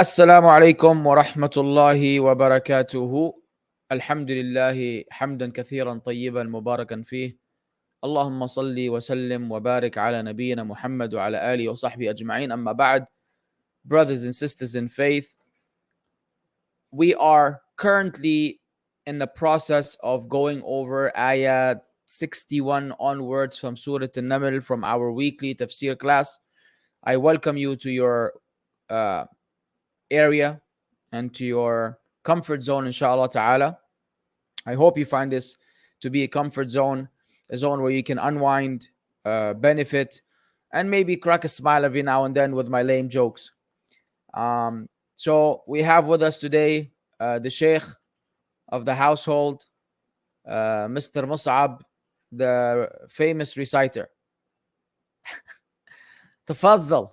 السلام عليكم ورحمة الله وبركاته. الحمد لله حمدا كثيرا طيبا مباركا فيه. اللهم صل وسلم وبارك على نبينا محمد وعلى آله وصحبه أجمعين. أما بعد, brothers and sisters in faith, we are currently in the process of going over Ayat 61 onwards from Surah An-Naml from our weekly Tafsir class. I welcome you to your uh, area and to your comfort zone, inshallah ta'ala. I hope you find this to be a comfort zone, a zone where you can unwind, benefit, and maybe crack a smile every now and then with my lame jokes. So we have with us today the Sheikh of the household, Mr. Mussab, the famous reciter. تفضل.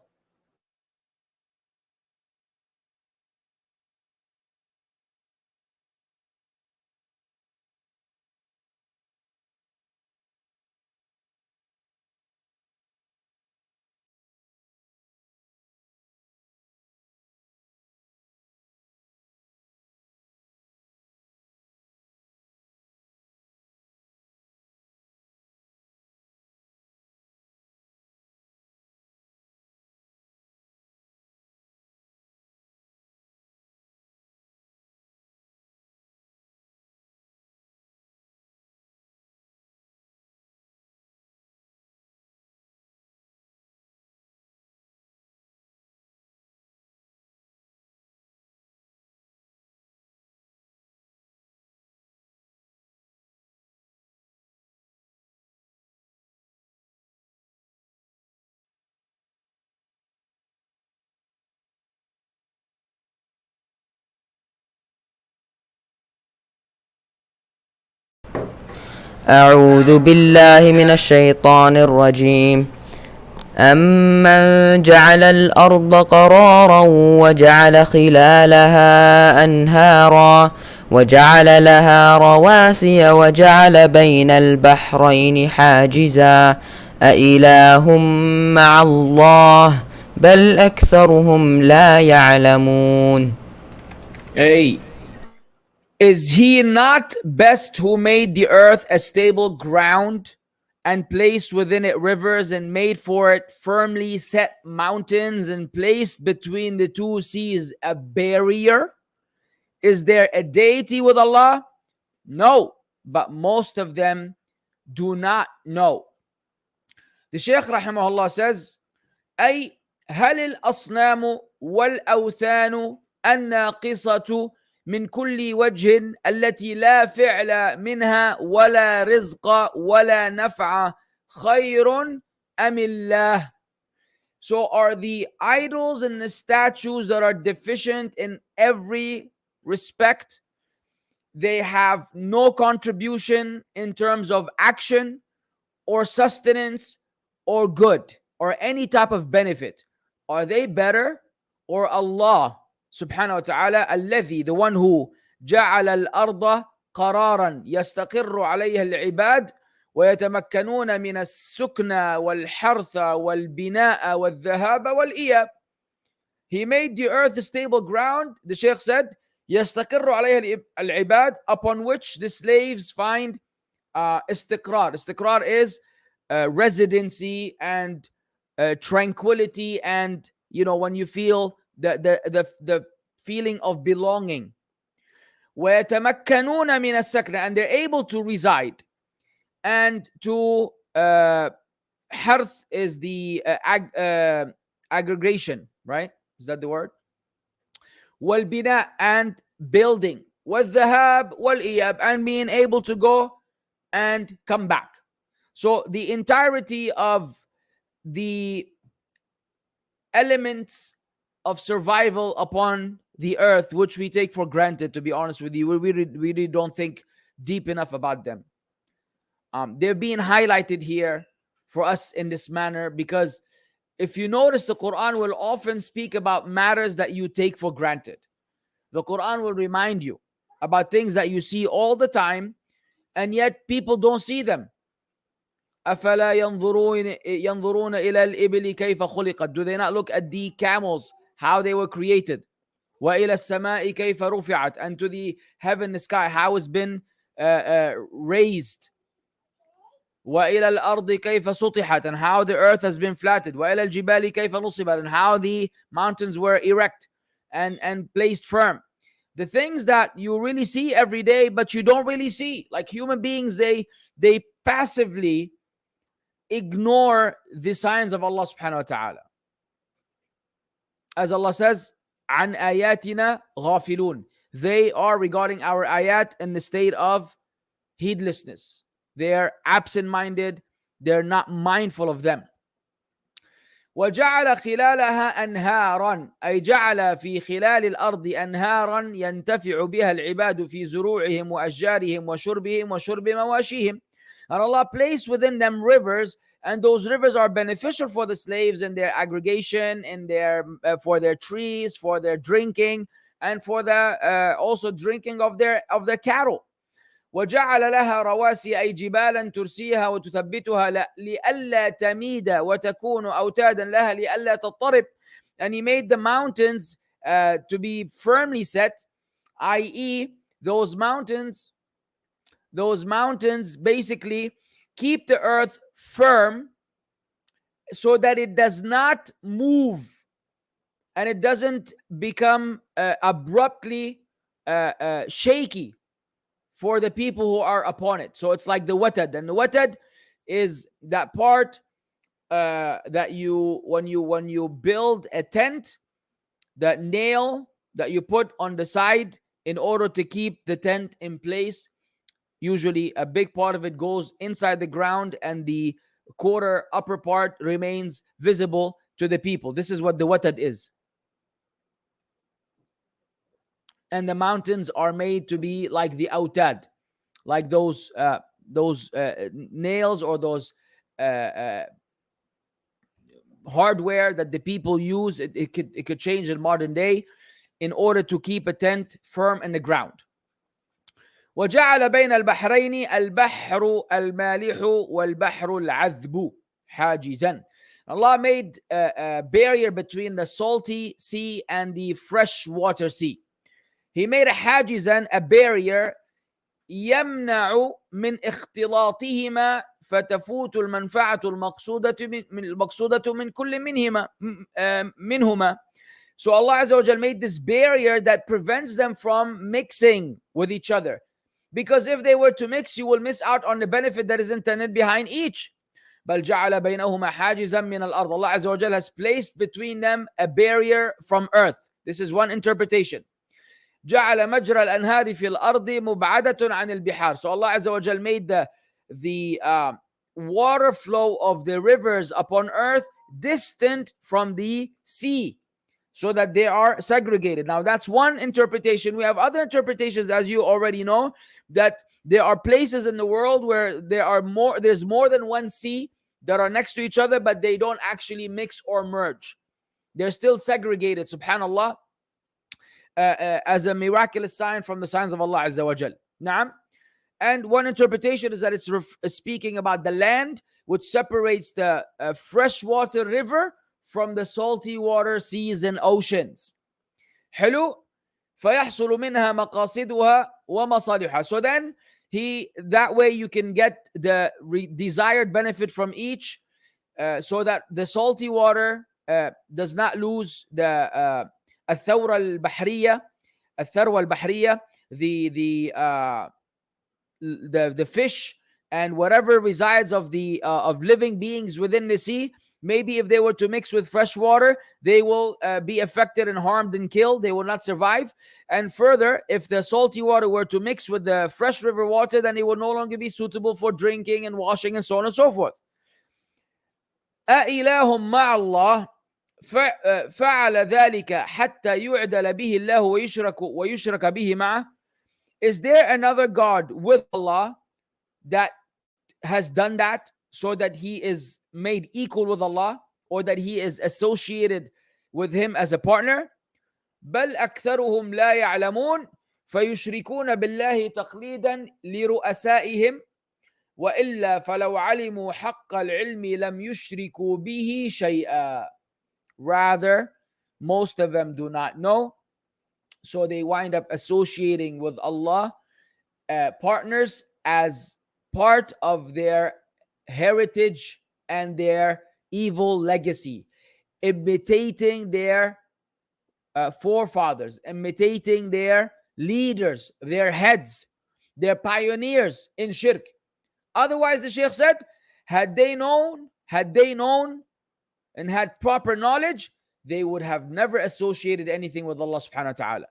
أعوذ بالله من الشيطان الرجيم. أمن جعل الأرض قرارا وجعل خلالها أنهارا وجعل لها رواسي وجعل بين البحرين حاجزا أإله مع الله بل أكثرهم لا يعلمون. Hey, is he not best who made the earth a stable ground and placed within it rivers and made for it firmly set mountains and placed between the two seas a barrier? Is there a deity with Allah? No, but most of them do not know. The Shaykh rahimahullah says, أي هل الأصنام والأوثان الناقصة من كل وجه التي لا فعل منها ولا رزق ولا نفع خير أم الله? So are the idols and the statues that are deficient in every respect, they have no contribution in terms of action or sustenance or good or any type of benefit, are they better? Or Allah subhanahu wa ta'ala, الذي, the one who جعل الأرض قرارا يستقر عليها العباد ويتمكنون من السكن والحرث والبناء والذهاب والإياب. He made the earth a stable ground, the Shaykh said, يستقر عليها العباد, upon which the slaves find istiqrar. Istiqrar is residency and tranquility, and when you feel the feeling of belonging. ويتمكنون من السكن, and they're able to reside. And to harth is the aggregation, right? Is that the word? والبناء, and building. والذهاب والإياب, and being able to go and come back. So the entirety of the elements of survival upon the earth, which we take for granted, to be honest with you, we really don't think deep enough about them. They're being highlighted here for us in this manner because if you notice, the Quran will often speak about matters that you take for granted. The Quran will remind you about things that you see all the time, and yet people don't see them. أَفَلَا يَنظُرُونَ إِلَى الْإِبِلِ كَيْفَ خُلِقَتْ. Do they not look at the camels, how they were created? وإلى السماء كيف رفعت, and to the heaven, the sky, how it's been raised. وإلى الأرض كيف سطحت, and how the earth has been flattened. وإلى الجبال كيف نصبت, and how the mountains were erect and placed firm. The things that you really see every day, but you don't really see. Like human beings, they passively ignore the signs of Allah subhanahu wa ta'ala. As Allah says, عن آياتنا غافلون. They are regarding our ayat in the state of heedlessness. They're absent-minded. They're not mindful of them. وجعل خلالها أنهارا, أي جعل في خلال الأرض أنهارا ينتفع بها العباد في زروعهم وأشجارهم وشربهم وشرب مواشيهم. And Allah placed within them rivers, and those rivers are beneficial for the slaves in their aggregation, in their for their trees, for their drinking, and for the also drinking of their cattle. وجعل لها رواسي أي جبالا ترسيها وتثبتها لئلا تميد وتكون أوتادا لها لئلا تضطرب. And he made the mountains to be firmly set, i.e. those mountains basically keep the earth firm so that it does not move and it doesn't become abruptly shaky for the people who are upon it. So it's like the watad, and the watad is that part that you when you build a tent, that nail that you put on the side in order to keep the tent in place. Usually a big part of it goes inside the ground and the quarter upper part remains visible to the people. This is what the watad is. And the mountains are made to be like the autad, like those nails or those hardware that the people use. It could change in modern day in order to keep a tent firm in the ground. وجعل بين البحرين البحر المالح والبحر العذب حاجزا. Allah made a barrier between the salty sea and the freshwater sea. He made a حاجزا, a barrier, يمنع من اختلاطهما فتفوت المنفعة المقصودة من كل منهما. So Allah Azza wa Jal made this barrier that prevents them from mixing with each other. Because if they were to mix, you will miss out on the benefit that is intended behind each. بل جعل بينهما حاجزا من الأرض. Allah Azza wa Jal has placed between them a barrier from earth. This is one interpretation. جعل مجرى الأنهار في الأرض مبعدة عن البحار. So Allah Azza wa Jal made the water flow of the rivers upon earth distant from the sea, so that they are segregated. Now that's one interpretation. We have other interpretations, as you already know, that there are places in the world where there's more than one sea that are next to each other, but they don't actually mix or merge. They're still segregated, subhanallah, as a miraculous sign from the signs of Allah Azza wa Jal. Naam. And one interpretation is that it's speaking about the land which separates the freshwater river from the salty water seas and oceans. حلو. فيحصل منها مقاصدها ومصالحها. So then that way you can get the desired benefit from each, so that the salty water does not lose the الثروة البحرية, the fish and whatever resides of living beings within the sea. Maybe if they were to mix with fresh water, they will be affected and harmed and killed. They will not survive. And further, if the salty water were to mix with the fresh river water, then it will no longer be suitable for drinking and washing and so on and so forth. أإله مع الله فعل ذلك حتى يعدل به الله ويشرك به معه. Is there another God with Allah that has done that so that he is made equal with Allah, or that he is associated with him as a partner? بل أكثرهم لا يعلمون فيشركون بالله تقليدا لرؤسائهم وإلا فلو علموا حق العلم لم يشركوا به شيئا. Rather, most of them do not know, So they wind up associating with Allah partners as part of their heritage and their evil legacy, imitating their forefathers, imitating their leaders, their heads, their pioneers in shirk. Otherwise, the Shaykh said, had they known and had proper knowledge, they would have never associated anything with Allah subhanahu wa ta'ala.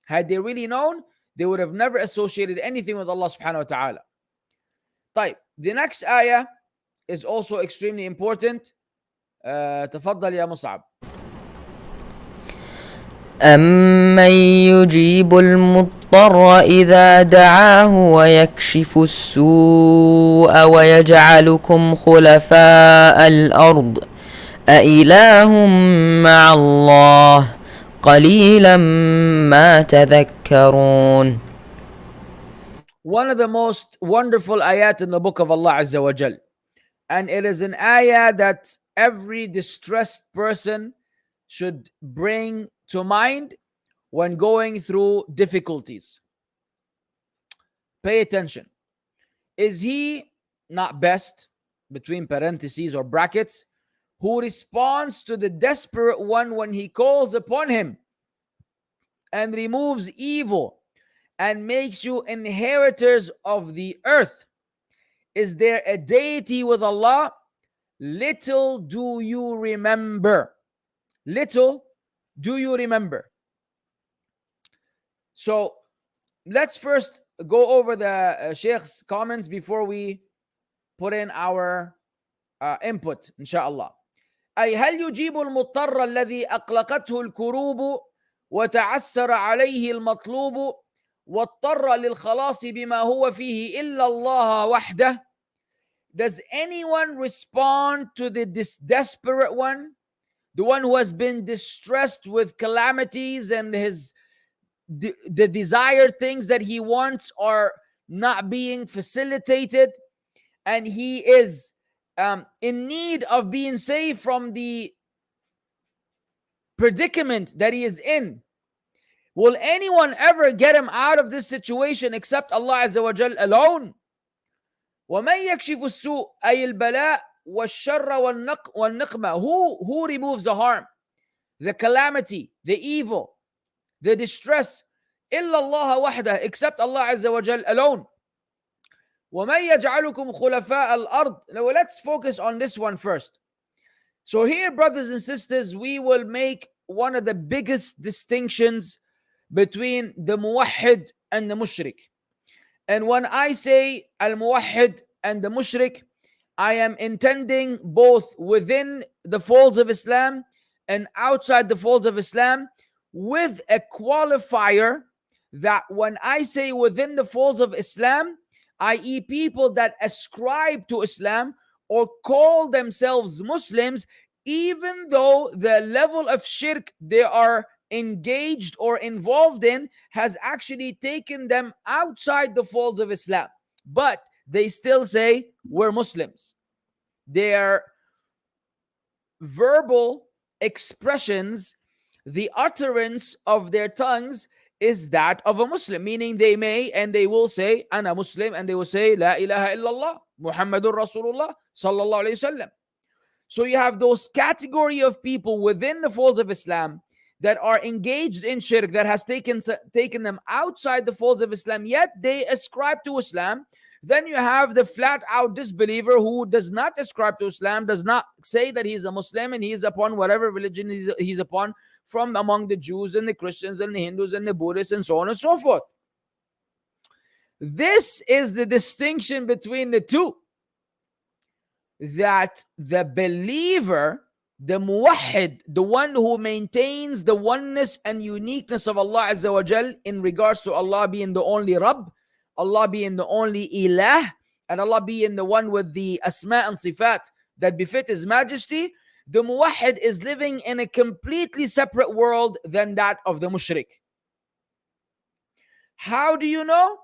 Had they really known, they would have never associated anything with Allah subhanahu wa ta'ala. طيب, the next ayah is also extremely important. تفضل يا مصعب. أمن يجيب المضطر إذا دعاه ويكشف السوء ويجعلكم خلفاء الأرض أإله مع الله قليلا ما تذكرون. One of the most wonderful ayat in the book of Allah Azza wa Jal. And it is an ayah that every distressed person should bring to mind when going through difficulties. Pay attention. Is he not best, between parentheses or brackets, who responds to the desperate one when he calls upon him and removes evil and makes you inheritors of the earth? Is there a deity with Allah? Little do you remember. Little do you remember. So let's first go over the Shaykh's comments before we put in our input, inshallah. أي هل يجيب المضطر الذي أقلقته الكروب وتعسر عليه المطلوب واضطر للخلاص بما هو فيه إلا الله وحده? Does anyone respond to this desperate one, the one who has been distressed with calamities and the desired things that he wants are not being facilitated, and he is in need of being saved from the predicament that he is in? Will anyone ever get him out of this situation except Allah Azza wa Jal alone? وَمَنْ يَكْشِفُ السُّوءَ أي البلاء والشر والنقمة. Who removes the harm, the calamity, the evil, the distress? إِلَّا اللَّهَ وَحْدَهُ, except Allah Azza wa Jal alone. وَمَنْ يَجْعَلُكُمْ خُلَفَاءَ الْأَرْضِ. Now let's focus on this one first. So here, brothers and sisters, we will make one of the biggest distinctions between the muwahhid and the mushrik. And when I say al-muwahhid and the mushrik, I am intending both within the folds of Islam and outside the folds of Islam, with a qualifier that when I say within the folds of Islam, i.e. people that ascribe to Islam or call themselves Muslims, even though the level of shirk they are engaged or involved in has actually taken them outside the folds of Islam, but they still say we're Muslims. Their verbal expressions, the utterance of their tongues is that of a Muslim, meaning they may and they will say Ana Muslim, and they will say La ilaha illallah Muhammadur Rasulullah sallallahu alayhi wasallam. So you have those category of people within the folds of Islam that are engaged in shirk, that has taken them outside the folds of Islam, yet they ascribe to Islam. Then you have the flat out disbeliever who does not ascribe to Islam, does not say that he is a Muslim, and he is upon whatever religion he's upon, from among the Jews and the Christians and the Hindus and the Buddhists and so on and so forth. This is the distinction between the two, that the believer, the muwahhid, the one who maintains the oneness and uniqueness of Allah Azza wa Jal in regards to Allah being the only Rabb, Allah being the only Ilah, and Allah being the one with the asma and sifat that befit His majesty, the muwahhid is living in a completely separate world than that of the mushrik. How do you know?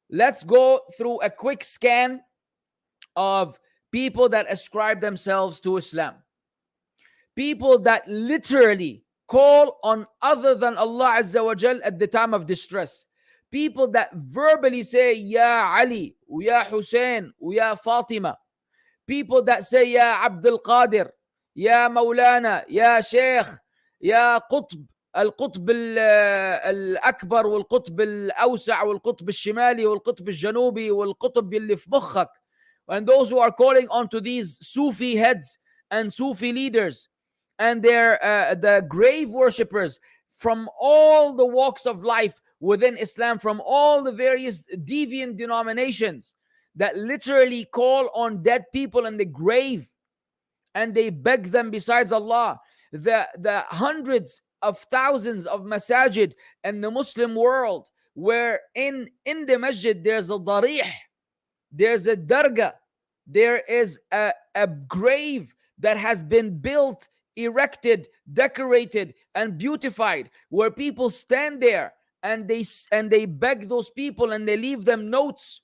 Let's go through a quick scan of people that ascribe themselves to Islam. People that literally call on other than Allah Azza wa Jal at the time of distress. People that verbally say, Ya Ali, Ya Hussein, Ya Fatima. People that say, Ya Abdul Qadir, Ya Maulana, Ya Sheikh, Ya Qutb, القطب الأكبر والقطب الأوسع والقطب الشمالي والقطب الجنوبي والقطب اللي في مخك. And those who are calling onto these Sufi heads and Sufi leaders and their the grave worshippers from all the walks of life within Islam, from all the various deviant denominations that literally call on dead people in the grave and they beg them besides Allah. The hundreds of thousands of masajid in the Muslim world where in the masjid there's a darih, there's a dargah, there is a grave that has been built, erected, decorated, and beautified, where people stand there and they beg those people and they leave them notes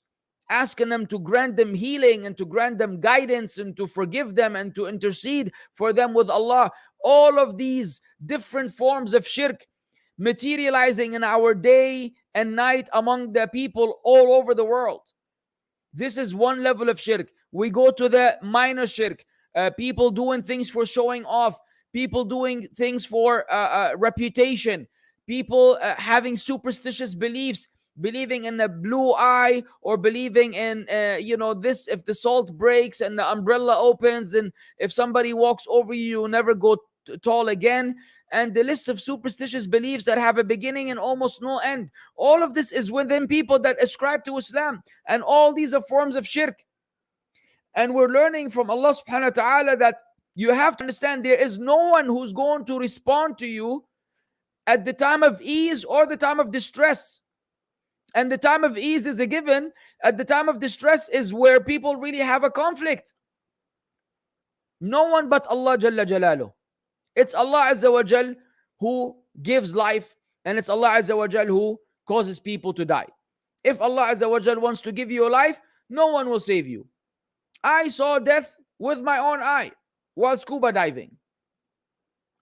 asking them to grant them healing and to grant them guidance and to forgive them and to intercede for them with Allah. All of these different forms of shirk materializing in our day and night among the people all over the world. This is one level of shirk. We go to the minor shirk. People doing things for showing off. People doing things for reputation. People having superstitious beliefs, believing in a blue eye or believing in, this, if the salt breaks and the umbrella opens and if somebody walks over you, you never go tall again. And the list of superstitious beliefs that have a beginning and almost no end. All of this is within people that ascribe to Islam. And all these are forms of shirk. And we're learning from Allah subhanahu wa ta'ala that you have to understand there is no one who's going to respond to you at the time of ease or the time of distress. And the time of ease is a given. At the time of distress is where people really have a conflict. No one but Allah Jalla Jalaluh. It's Allah Azza wa Jal who gives life, and it's Allah Azza wa Jal who causes people to die. If Allah Azza wa Jal wants to give you a life, no one will save you. I saw death with my own eye while scuba diving.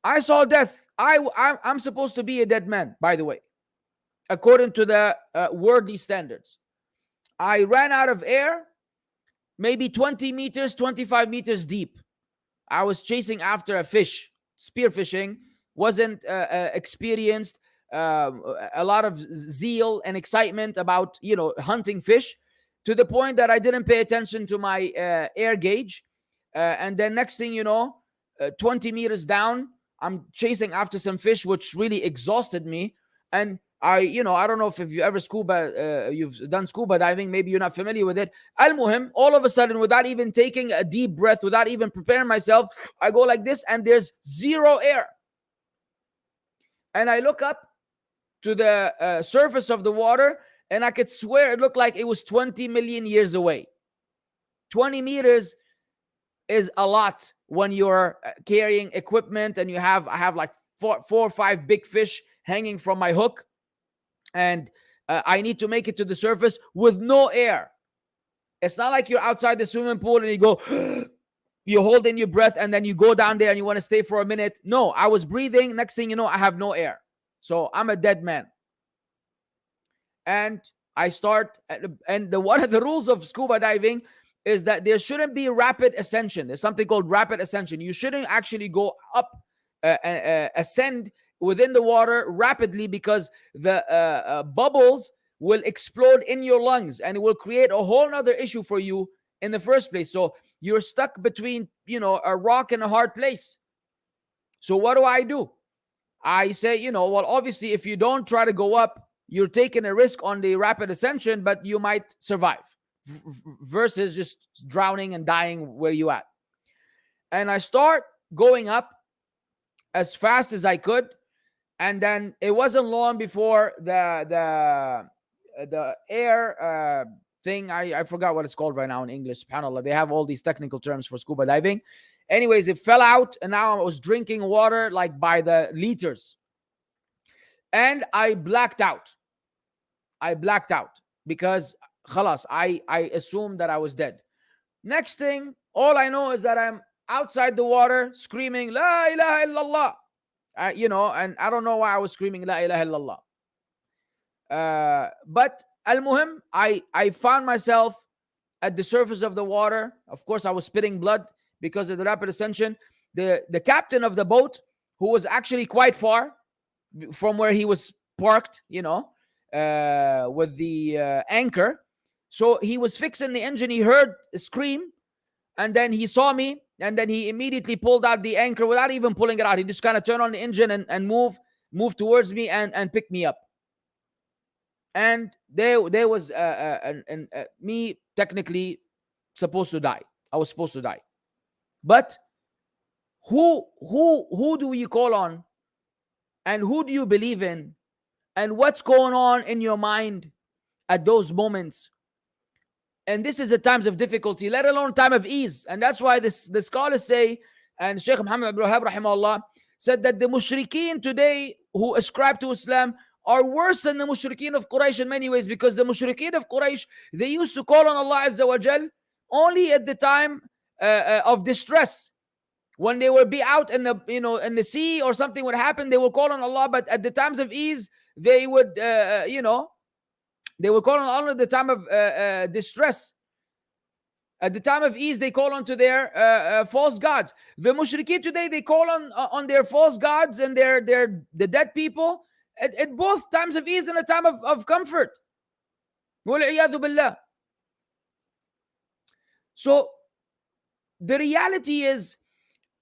I saw death. I'm supposed to be a dead man, by the way, according to the worldly standards. I ran out of air, maybe 20 meters, 25 meters deep. I was chasing after a fish, spearfishing, wasn't experienced, a lot of zeal and excitement about, hunting fish, to the point that I didn't pay attention to my air gauge. And then next thing you know, 20 meters down, I'm chasing after some fish, which really exhausted me. And I don't know if you ever you've done scuba diving, maybe you're not familiar with it. Al-Muhim, all of a sudden, without even taking a deep breath, without even preparing myself, I go like this and there's zero air. And I look up to the surface of the water and I could swear it looked like it was 20 million years away. 20 meters is a lot when you're carrying equipment and I have like four or five big fish hanging from my hook. And I need to make it to the surface with no air. It's not like you're outside the swimming pool and you go, you hold in your breath and then you go down there and you want to stay for a minute. No, I was breathing. Next thing you know, I have no air. So I'm a dead man. And I start, and one of the rules of scuba diving is that there shouldn't be rapid ascension. There's something called rapid ascension. You shouldn't actually go up, ascend within the water rapidly, because the bubbles will explode in your lungs and it will create a whole other issue for you in the first place. So you're stuck between, a rock and a hard place. So what do? I say, well, obviously, if you don't try to go up, you're taking a risk on the rapid ascension, but you might survive versus just drowning and dying where you at. And I start going up as fast as I could. And then it wasn't long before the air thing, I forgot what it's called right now in English, subhanAllah. They have all these technical terms for scuba diving. Anyways, it fell out and now I was drinking water like by the liters. And I blacked out. Because khalas, I assumed that I was dead. Next thing, all I know is that I'm outside the water screaming, La ilaha illallah. And I don't know why I was screaming La ilaha illallah. But al-muhim, I found myself at the surface of the water. Of course, I was spitting blood because of the rapid ascension. The captain of the boat, who was actually quite far from where he was parked, with the anchor. So he was fixing the engine. He heard a scream, and then he saw me, and then he immediately pulled out the anchor without even pulling it out. He just kind of turned on the engine and move towards me and pick me up. And there was me technically supposed to die. I was supposed to die. But who do you call on, and who do you believe in, and what's going on in your mind at those moments? And this is at times of difficulty, let alone time of ease. And that's why the scholars say, and Shaykh Muhammad Abdul Wahhab rahimahullah said that the mushrikeen today who ascribe to Islam are worse than the mushrikeen of Quraysh in many ways, because the mushrikeen of Quraysh, they used to call on Allah Azza wa Jal only at the time of distress. When they would be out in the sea or something would happen, they would call on Allah. But at the times of ease, they would they would call on Allah at the time of distress. At the time of ease, they call on to their false gods. The mushrikeen today, they call on their false gods and the dead people at both times of ease and a time of comfort. وَالْعِيَاذُ بِاللَّهِ. So the reality is,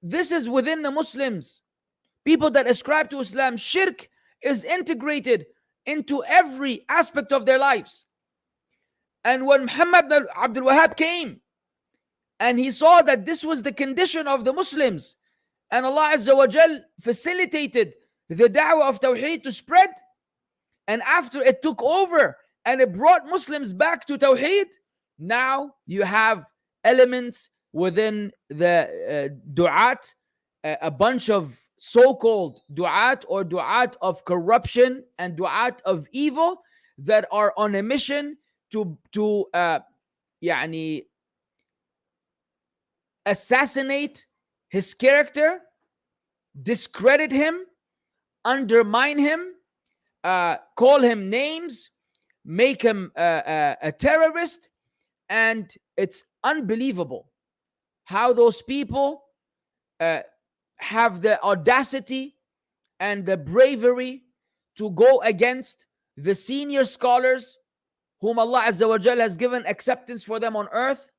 this is within the Muslims, people that ascribe to Islam. Shirk is integrated into every aspect of their lives. And when Muhammad Abdul Wahhab came and he saw that this was the condition of the Muslims, and Allah Azza wa Jal facilitated the da'wah of Tawheed to spread, and after it took over and it brought Muslims back to Tawheed, now you have elements within the du'at, a bunch of so-called du'at or du'at of corruption and du'at of evil that are on a mission to assassinate his character, discredit him, undermine him, call him names, make him a terrorist. And it's unbelievable how those people have the audacity and the bravery to go against the senior scholars whom Allah Azza wa Jal has given acceptance for them on earth,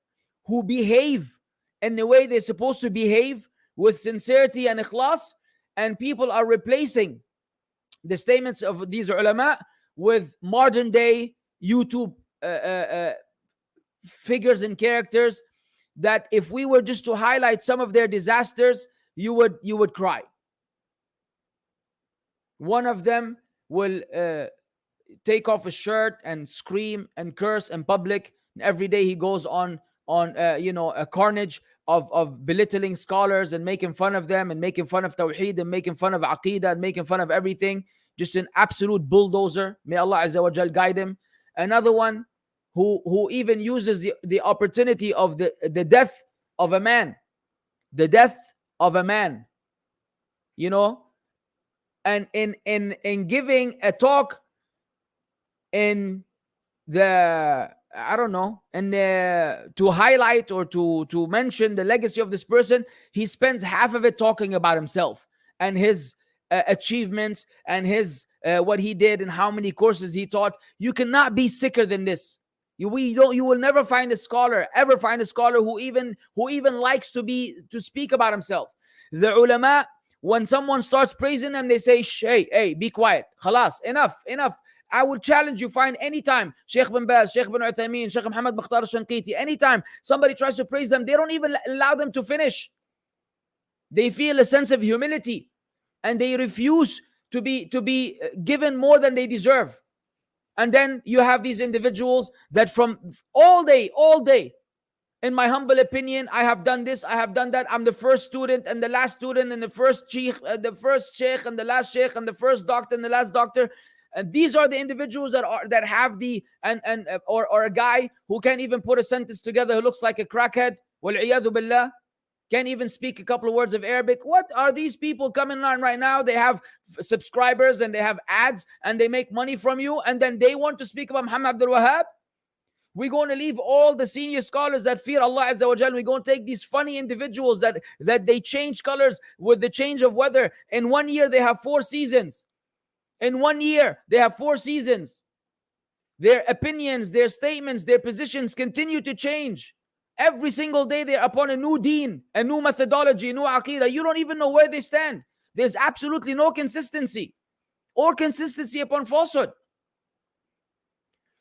who behave in the way they're supposed to behave with sincerity and ikhlas. And people are replacing the statements of these ulama with modern day YouTube figures and characters that if we were just to highlight some of their disasters, you would cry. One of them will take off his shirt and scream and curse in public. And every day he goes on a carnage of belittling scholars and making fun of them and making fun of Tawheed and making fun of Aqidah and making fun of everything. Just an absolute bulldozer. May Allah Azza wa Jal guide him. Another one who even uses the opportunity of the death of a man. The death of a man. And in giving a talk in the, I don't know, and to highlight or to mention the legacy of this person, he spends half of it talking about himself and his achievements and his what he did and how many courses he taught. You cannot be sicker than this. You will never find a scholar who even likes to speak about himself. The ulama, when someone starts praising them, they say, hey, be quiet. Khalas, enough. I would challenge you, find anytime Sheikh bin Baz, Sheikh bin Uthaymeen, Sheikh Muhammad Mukhtar al-Shanqiti, anytime somebody tries to praise them, they don't even allow them to finish. They feel a sense of humility and they refuse to be given more than they deserve. And then you have these individuals that from all day, in my humble opinion, I have done this, I have done that. I'm the first student and the last student and the first sheikh and the last sheikh and the first doctor and the last doctor. And these are the individuals that have or a guy who can't even put a sentence together, who looks like a crackhead. Wal-iyadhu billah. can't even speak a couple of words of Arabic. What are these people coming on right now? They have subscribers and they have ads and they make money from you, and then they want to speak about Muhammad Abdul Wahab. We're going to leave all the senior scholars that fear Allah Azza wa Jal. We're going to take these funny individuals that they change colors with the change of weather. In 1 year, they have 4 seasons. In 1 year, they have 4 seasons. Their opinions, their statements, their positions continue to change. Every single day, they're upon a new deen, a new methodology, a new aqidah. You don't even know where they stand. There's absolutely no consistency or consistency upon falsehood.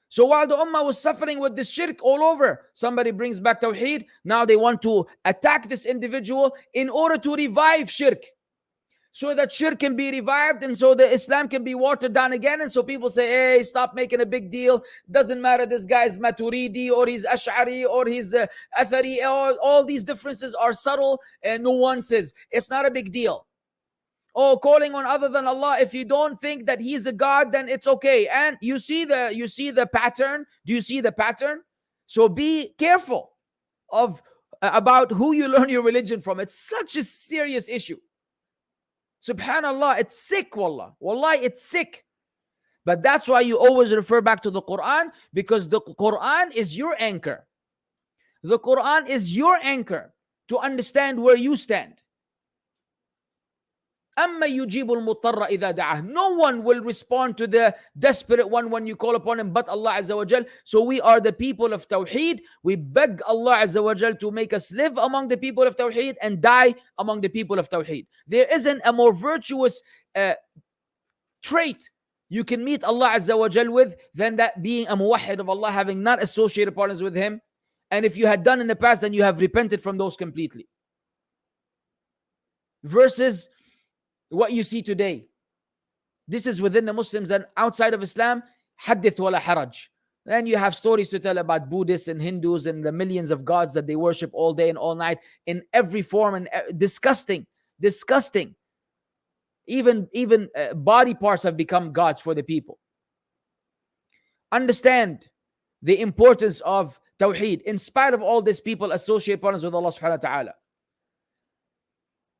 So while the ummah was suffering with this shirk all over, somebody brings back tawheed. Now they want to attack this individual in order to revive shirk, so that shirk can be revived and so the Islam can be watered down again. And so people say, hey, stop making a big deal. Doesn't matter, this guy is Maturidi or he's Ash'ari or he's Athari. All these differences are subtle nuances. It's not a big deal. Oh, calling on other than Allah, if you don't think that He's a God, then it's okay. And you see the pattern. Do you see the pattern? So be careful of about who you learn your religion from. It's such a serious issue. Subhanallah, it's sick, wallah. Wallahi, it's sick. But that's why you always refer back to the Quran, because the Quran is your anchor. The Quran is your anchor to understand where you stand. أَمَّا يُجِيبُ الْمُضْطَرَّ إِذَا دَعَاهُ. No one will respond to the desperate one when you call upon him but Allah Azza wa Jal. So we are the people of Tawheed. We beg Allah Azza wa Jal to make us live among the people of Tawheed and die among the people of Tawheed. There isn't a more virtuous trait you can meet Allah Azza wa Jal with than that being a muwahhid of Allah, having not associated partners with Him. And if you had done in the past, then you have repented from those completely. Versus what you see today. This is within the Muslims, and outside of Islam, hadith wala haraj. Then you have stories to tell about Buddhists and Hindus and the millions of gods that they worship all day and all night in every form, and disgusting. Even body parts have become gods for the people. Understand the importance of Tawheed. In spite of all this, people associate partners with Allah subhanahu wa ta'ala.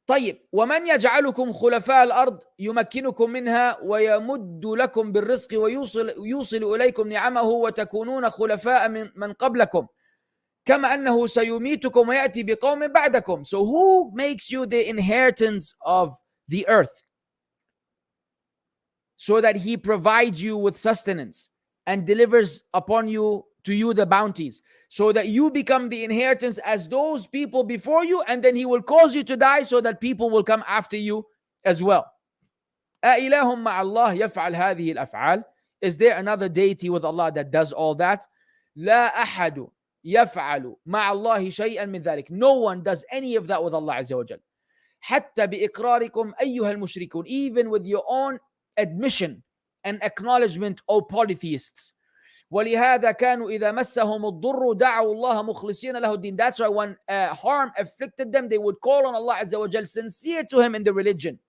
طيب ومن يجعلكم خلفاء الأرض يمكنكم منها ويمد لكم بالرزق ويوصل إليكم نعمه وتكونون خلفاء من قبلكم كما أنه سيميتكم ويأتي بقوم بعدكم. So who makes you the inheritance of the earth so that He provides you with sustenance and delivers upon you to you the bounties, so that you become the inheritance as those people before you, and then He will cause you to die so that people will come after you as well. أَإِلَهٌ مَعَ اللَّهِ يَفْعَلْ هَذِهِ الْأَفْعَالِ. Is there another deity with Allah that does all that? لَا أَحَدُ يَفْعَلُ مَعَ اللَّهِ شَيْئًا مِنْ ذَلِكَ. No one does any of that with Allah Azza wa Jal. حَتَّى بِإِقْرَارِكُمْ أَيُّهَا الْمُشْرِكُونَ. Even with your own admission and acknowledgement, O polytheists. ولهذا كانوا إذا مسهم الضر دعوا الله مخلصين له الدين. That's why when harm afflicted them, they would call on Allah Azza wa Jal, sincere to Him in the religion.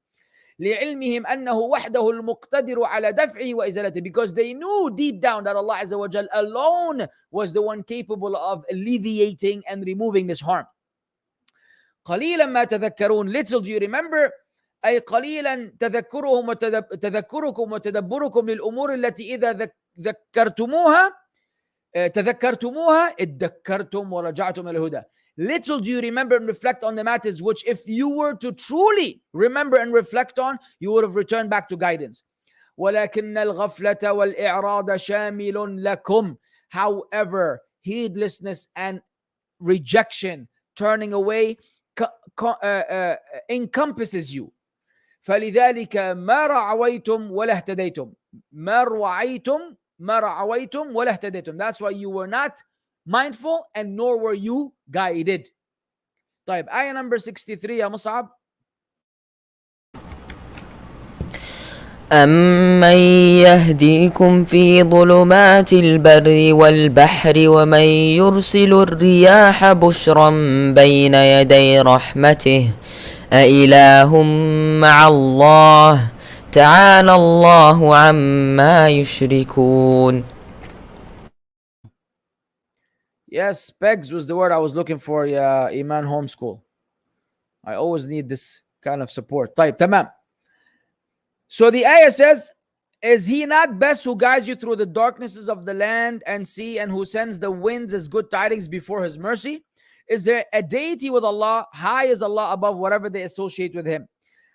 لعلمهم أنه وحده المقتدر على دفعه وإزالته. Because they knew deep down that Allah Azza wa Jal alone was the one capable of alleviating and removing this harm. قليلا ما تذكرون. Little do you remember. أي قليلا تذكركم وتدبركم للأمور التي إذا تذكرتموها اتذكرتم ورجعتم إلى الهدى. Little do you remember and reflect on the matters which, if you were to truly remember and reflect on, you would have returned back to guidance. ولكن الغفلة والإعراض شامل لكم. However, heedlessness and rejection, turning away, encompasses you. فلذلك ما رعويتم ولا اهتديتم. ما رعويتم ولا اهتديتم. That's why you were not mindful and nor were you guided. طيب, ayah number 63 يا مصعب. أَمَّن يَهْدِيكُمْ فِي ظُلُمَاتِ الْبَرِّ وَالْبَحْرِ وَمَن يُرْسِلُ الرِّيَاحَ بُشْرًا بَيْنَ يَدَيْ رَحْمَتِهِ أَإِلَٰهٌ مَّعَ اللَّهِ تعالى الله عما يشركون. Yes, pegs was the word I was looking for, yeah, Iman Homeschool. I always need this kind of support. طيب تمام. So the ayah says, is he not best who guides you through the darknesses of the land and sea, and who sends the winds as good tidings before his mercy? Is there a deity with Allah? High is Allah above whatever they associate with him.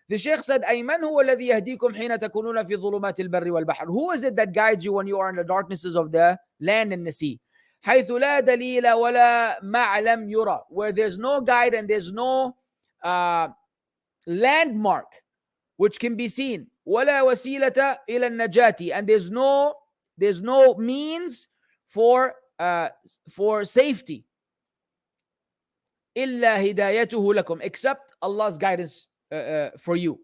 The Shaykh said, أَيْمَنْ هُوَ الَّذِي يَهْدِيكُمْ حِينَ تَكُونُونَ فِي ظُلُمَاتِ الْبَرِّ وَالْبَحْرِ? Who is it that guides you when you are in the darknesses of the land and the sea? حَيْثُ لَا دَلِيلَ وَلَا مَعْلَمْ يُرَى, where there's no guide and there's no landmark which can be seen. وَلَا وَسِيلَةَ إِلَى النَّجَاةِ, and there's no means for safety. إِلَّا هِدَايَتُهُ لَكُمْ, except Allah's guidance for you.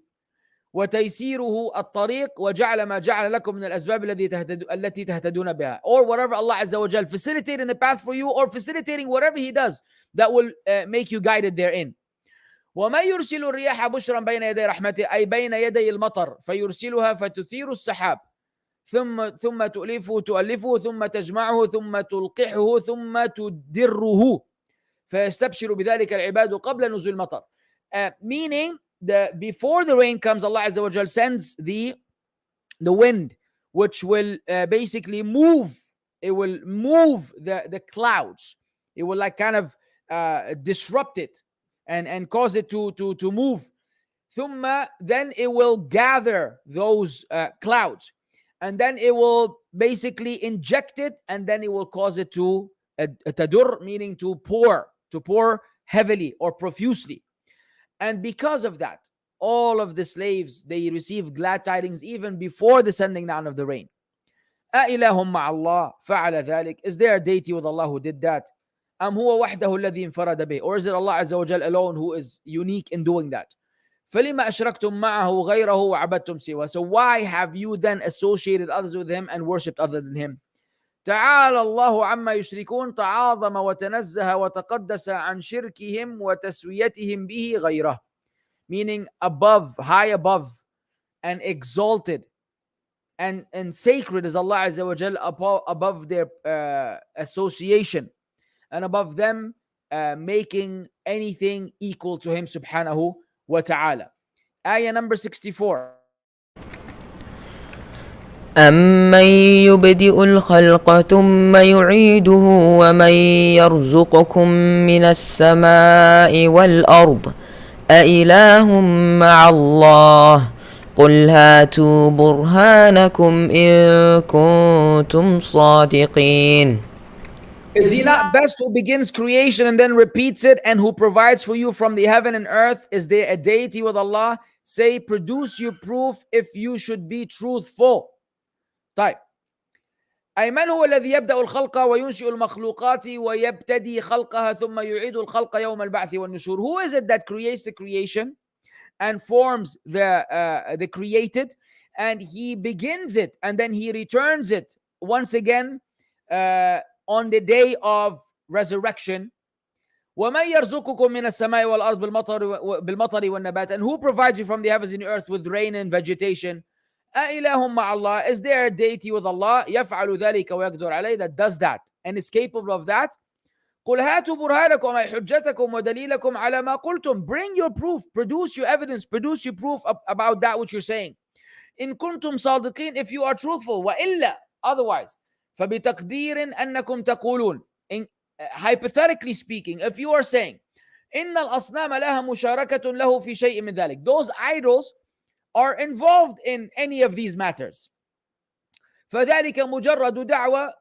وتيسيره الطريق وجعل ما جعل لكم من الأسباب التي تهتدون بها, or whatever Allah Azza wa Jal facilitating the path for you, or facilitating whatever He does that will make you guided therein. وما يرسل الرياح بشرا بين يدي رحمته, أي بين يدي المطر, فيرسلها فتثير السحاب ثم تؤلفه ثم تجمعه ثم تلقحه ثم تدره فيستبشر بذلك العباد قبل نزول المطر. Meaning, before the rain comes, Allah Azza wa Jal sends the wind, which will basically move. It will move the clouds. It will like kind of disrupt it and cause it to move. Then it will gather those clouds, and then it will basically inject it, and then it will cause it to tadur, meaning to pour heavily or profusely. And because of that, all of the slaves, they receive glad tidings even before the sending down of the rain. أَإِلَهٌ مَعَ اللَّهِ فَعَلَ ذَلِكَ, is there a deity with Allah who did that? أَمْ هُوَ وَحْدَهُ الَّذِي انْفَرَدَ بِهِ, or is it Allah Azza wa Jal alone who is unique in doing that? فَلِمَ أَشْرَكْتُم مَّعَهُ غَيْرَهُ وَعَبَدتُّمْ سِوَاهُ, so why have you then associated others with him and worshipped other than him? تعالى الله عما يشركون, تعاظم وتنزه وتقدس عن شركهم وتسويتهم به غيره, meaning above, high above, and exalted and sacred is Allah Azza wa Jal above their association, and above them making anything equal to him subhanahu wa ta'ala. Ayah number 64. أَمَّن يُبْدِئُ الْخَلْقَ ثُمَّ يُعِيدُهُ وَمَن يَرْزُقُكُم مِّنَ السَّمَاءِ وَالْأَرْضِ أَإِلَٰهٌ مَّعَ اللَّهِ قُلْ هَاتُوا بُرْهَانَكُمْ إِن كُنتُمْ صَادِقِينَ. Is he not best who begins creation and then repeats it, and who provides for you from the heaven and earth? Is there a deity with Allah? Say, produce your proof if you should be truthful. طيب. أي من هو الذي يبدأ الخلق وينشئ المخلوقات ويبتدي خلقها ثم يعيد الخلق يوم البعث والنشور? Who is it that creates the creation and forms the created, and he begins it and then he returns it once again on the day of resurrection? وَمَنْ يَرْزُقُكُم مِّنَ السَّمَاءِ وَالْأَرْضِ بِالْمَطَرِ وَالنَّبَاتِ, and who provides you from the heavens and the earth with rain and vegetation? أَإِلَهٌ مَعَ اللَّهِ, is there a deity with Allah? يَفْعَلُ ذَلِكَ وَيَقْدُرُ عَلَيْهِ, that does that and is capable of that? قُلْ هَاتُوا بُرْهَانَكُمْ أَيْ حُجَّتَكُمْ وَدَلِيلَكُمْ عَلَى مَا قُلْتُمْ, bring your proof, produce your evidence, produce your proof about that which you're saying. إِن كُنْتُمْ صَادِقِينَ, if you are truthful. وَإِلَّا, otherwise, فَبِتَقْدِيرٍ أَنَّكُمْ تَقُولُونَ, hypothetically speaking, if you are saying إِنَّ الْأَصْنَامَ لَهَا مُشَارَكَةٌ لَهُ فِي شَيْءٍ مِّن ذَلِكَ, those idols are involved in any of these matters, فَذَلِكَ مُجَرَّدُ دَعْوَةٍ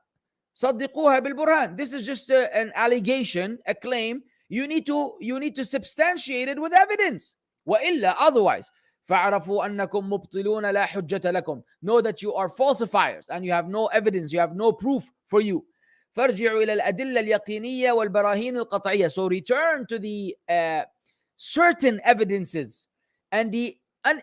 صَدِّقُوهَا بِالْبُرْهَانِ, this is just an allegation, a claim. You need to substantiate it with evidence. وَإِلَّا, otherwise, فَاعْرَفُوا أَنَّكُمْ مُبْطِلُونَ لَا حُجَّةَ لَكُمْ, know that you are falsifiers and you have no evidence, you have no proof for you. فَارْجِعُوا إِلَى الْأَدِلَّةِ الْيَقِينِيَّةِ وَالْبَرَاهِينِ الْقَطْعِيَّةِ, so return to the certain evidences and the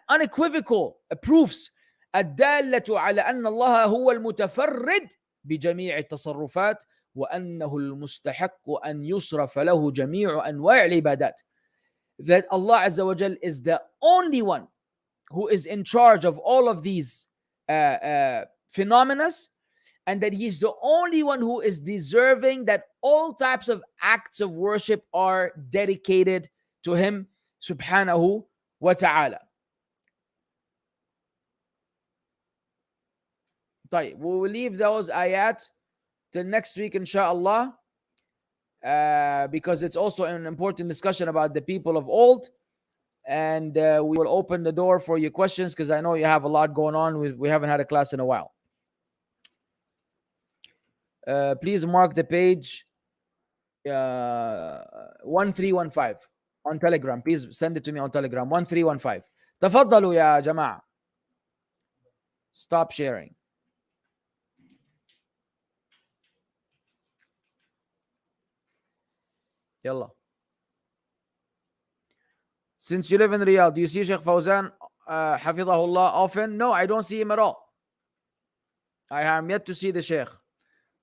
unequivocal proofs الدالة على أن الله هو المتفرد بجميع التصرفات وأنه المستحق أن يصرف له جميع أنواع العبادات, that Allah Azza wa Jal is the only one who is in charge of all of these phenomena, and that He's the only one who is deserving that all types of acts of worship are dedicated to Him subhanahu wa ta'ala. طيب, we will leave those ayat till next week, inshallah, because it's also an important discussion about the people of old. And we will open the door for your questions because I know you have a lot going on. We haven't had a class in a while. Please mark the page 1315 on Telegram. Please send it to me on Telegram. 1315. تفضلوا يا جماعة. Stop sharing. يلا. Since you live in Riyadh, do you see Sheikh Fawzan Hafidahullah often? No, I don't see him at all. I am yet to see the Sheikh.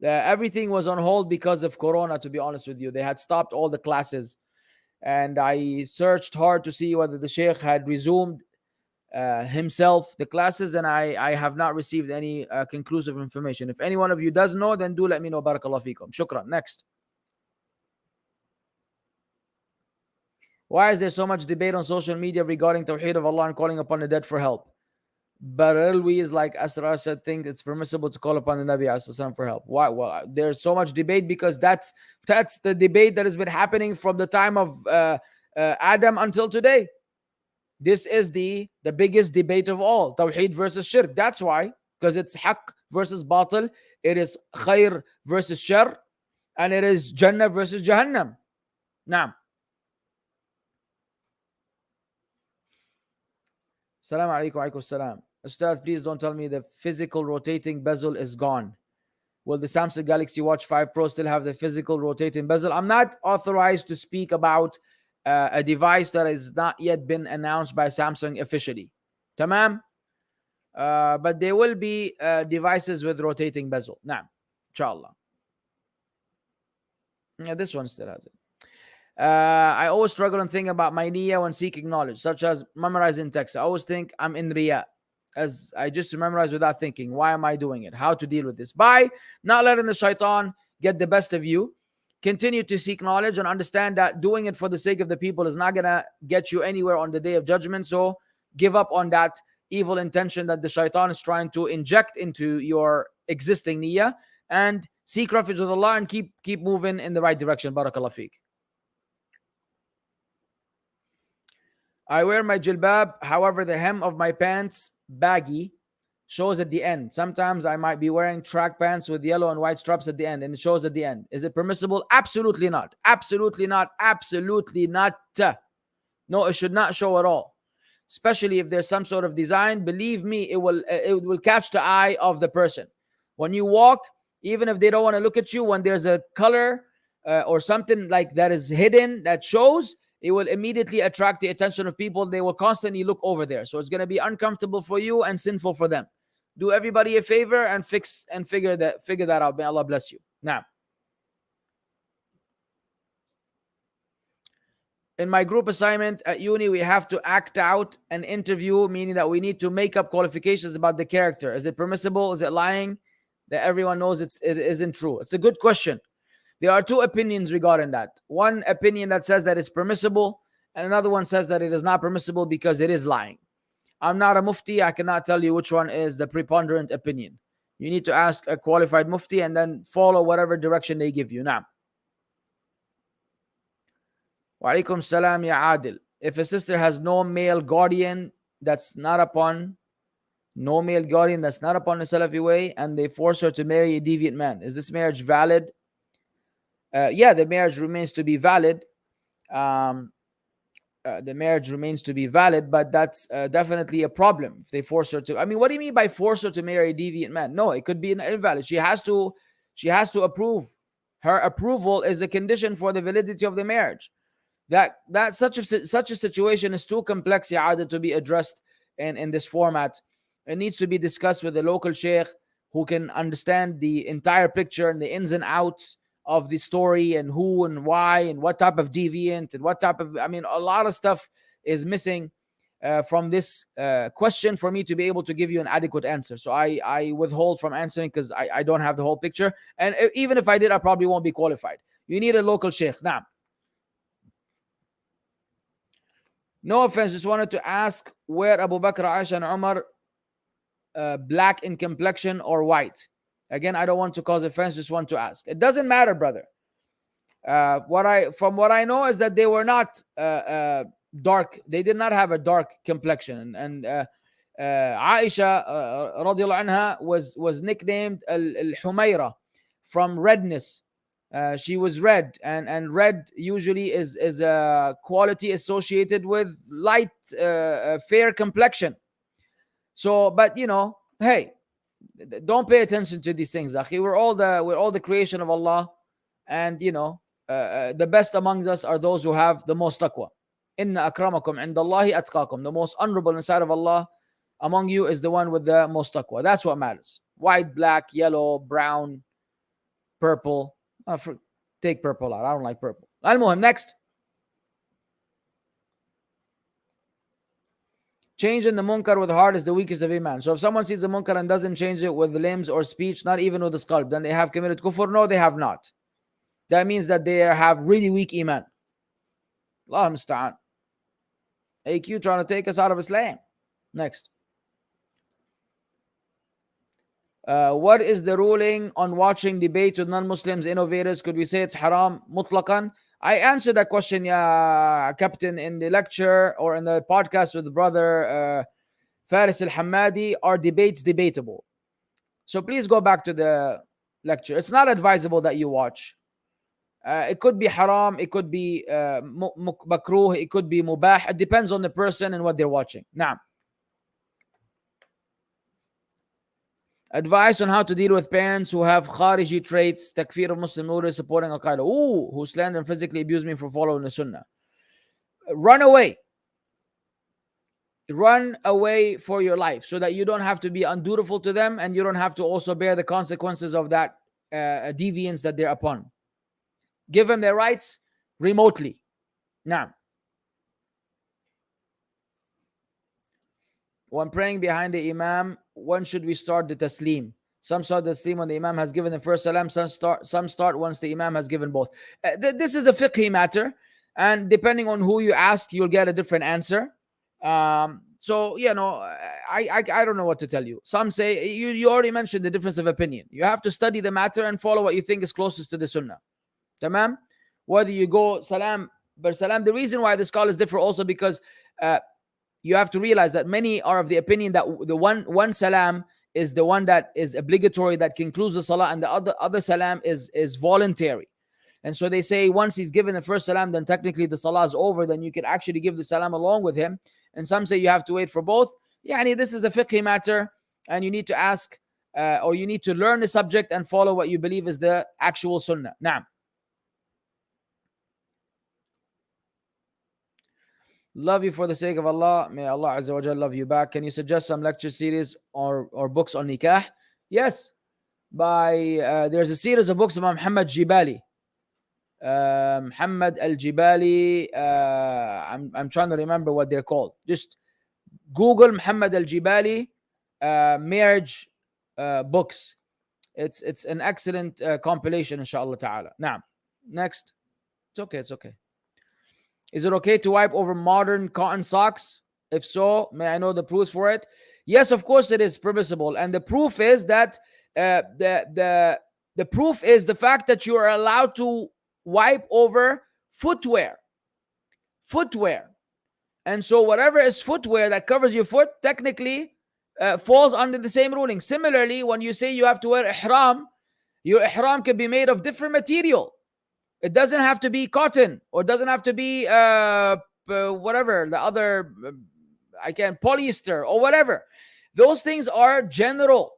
Everything was on hold because of Corona, to be honest with you. They had stopped all the classes. And I searched hard to see whether the Sheikh had resumed himself the classes, and I have not received any conclusive information. If any one of you does know, then do let me know. Barakallah feekum. Shukran. Next. Why is there so much debate on social media regarding Tawheed of Allah and calling upon the dead for help? Barelwi is like Asrar think it's permissible to call upon the Nabi Sallallahu for help. Why? Well, there's so much debate because that's the debate that has been happening from the time of Adam until today. This is the biggest debate of all, Tawheed versus Shirk. That's why, because it's Haqq versus Batil, it is Khair versus Shar, and it is Jannah versus Jahannam. Naam. Assalamu alaikum wa alaikum salam. Ustad, please don't tell me the physical rotating bezel is gone. Will the Samsung Galaxy Watch 5 Pro still have the physical rotating bezel? I'm not authorized to speak about a device that has not yet been announced by Samsung officially. Tamam? But there will be devices with rotating bezel. Naam. Inshallah. Yeah, this one still has it. I always struggle and think about my niyyah when seeking knowledge, such as memorizing text. I always think I'm in riyah, as I just memorize without thinking. Why am I doing it? How to deal with this? By not letting the shaitan get the best of you. Continue to seek knowledge and understand that doing it for the sake of the people is not going to get you anywhere on the day of judgment. So give up on that evil intention that the shaitan is trying to inject into your existing niyyah, and seek refuge with Allah and keep moving in the right direction. Barakallah feek. I wear my jilbab, however, the hem of my pants, baggy, shows at the end. Sometimes I might be wearing track pants with yellow and white straps at the end, and it shows at the end. Is it permissible? Absolutely not. Absolutely not. Absolutely not. No, it should not show at all. Especially if there's some sort of design. Believe me, it will catch the eye of the person. When you walk, even if they don't want to look at you, when there's a color or something like that is hidden, that shows, it will immediately attract the attention of people. They will constantly look over there. So it's going to be uncomfortable for you and sinful for them. Do everybody a favor and figure that out. May Allah bless you. Now, in my group assignment at uni, we have to act out an interview, meaning that we need to make up qualifications about the character. Is it permissible? Is it lying? That everyone knows it isn't true. It's a good question. There are two opinions regarding that. One opinion that says that it's permissible, and another one says that it is not permissible because it is lying. I'm not a mufti. I cannot tell you which one is the preponderant opinion. You need to ask a qualified mufti and then follow whatever direction they give you. Now, wa alaikum salam ya Adil. If a sister has no male guardian that's not upon the Salafi way, and they force her to marry a deviant man, is this marriage valid? Yeah, the marriage remains to be valid. The marriage remains to be valid, but that's definitely a problem if they force her to. I mean, what do you mean by force her to marry a deviant man? No, it could be invalid. She has to approve. Her approval is a condition for the validity of the marriage. That such a situation is too complex, Ya'ada, to be addressed in this format. It needs to be discussed with a local sheikh who can understand the entire picture and the ins and outs of the story, and who and why and what type of deviant and what type of, I mean, a lot of stuff is missing from this question for me to be able to give you an adequate answer. So I withhold from answering because I don't have the whole picture. And even if I did, I probably won't be qualified. You need a local sheikh. Now, No offense, just wanted to ask where Abu Bakr, Aisha, and Umar black in complexion or white. Again, I don't want to cause offense, just want to ask. It doesn't matter, brother. What I know is that they were not dark. They did not have a dark complexion, and Aisha radiallahu anha was nicknamed al Humayra from redness. She was red, and red usually is a quality associated with light, fair complexion. So, but hey, don't pay attention to these things, akhi. We're all the creation of Allah, and the best amongst us are those who have the most taqwa. Inna akramakum indallahi atqakum. The most honorable inside of Allah among you is the one with the most taqwa. That's what matters. White, black, yellow, brown, purple. Take purple out. I don't like purple. Al-Muhim, next. Changing the munkar with the heart is the weakest of iman. So if someone sees the munkar and doesn't change it with the limbs or speech, not even with the qalb, then they have committed kufr. No, they have not. That means that they have really weak iman. Allah musta'an. AQ trying to take us out of Islam. Next. What is the ruling on watching debates with non-Muslims, innovators? Could we say it's haram mutlaqan? I answered that question, yeah, Captain, in the lecture or in the podcast with brother Faris al-Hammadi. Are debates debatable? So please go back to the lecture. It's not advisable that you watch. It could be haram, it could be makruh, it could be mubah. It depends on the person and what they're watching. Now, advice on how to deal with parents who have khariji traits, takfir of Muslim notice, supporting Al-Qaeda. Who slander and physically abuse me for following the Sunnah. Run away. Run away for your life so that you don't have to be undutiful to them and you don't have to also bear the consequences of that deviance that they're upon. Give them their rights remotely. Now, when praying behind the Imam, when should we start the taslim? Some start the taslim when the Imam has given the first salam. Some start once the Imam has given both. This is a fiqhi matter, and depending on who you ask, you'll get a different answer. So I don't know what to tell you. Some say you already mentioned the difference of opinion. You have to study the matter and follow what you think is closest to the Sunnah. Tamam? Whether you go salam bar salam. The reason why the scholars differ also because you have to realize that many are of the opinion that the one salam is the one that is obligatory, that concludes the salah, and the other salam is voluntary. And so they say once he's given the first salam, then technically the salah is over, then you can actually give the salam along with him. And some say you have to wait for both. This is a fiqhi matter, and you need to ask or you need to learn the subject and follow what you believe is the actual sunnah. Now, love you for the sake of Allah. May Allah Azza wa Jalla love you back. Can you suggest some lecture series or books on nikah? Yes. There's a series of books by Muhammad Jibali. Muhammad al-Jibali. I'm trying to remember what they're called. Just Google Muhammad al-Jibali marriage books. It's an excellent compilation, inshallah ta'ala. Now, next. It's okay. Is it okay to wipe over modern cotton socks? If so, may I know the proofs for it? Yes, of course it is permissible. And the proof is that the proof is the fact that you are allowed to wipe over footwear. And so whatever is footwear that covers your foot technically falls under the same ruling. Similarly, when you say you have to wear ihram, your ihram can be made of different material. It doesn't have to be cotton, or it doesn't have to be whatever the other polyester or whatever. Those things are general.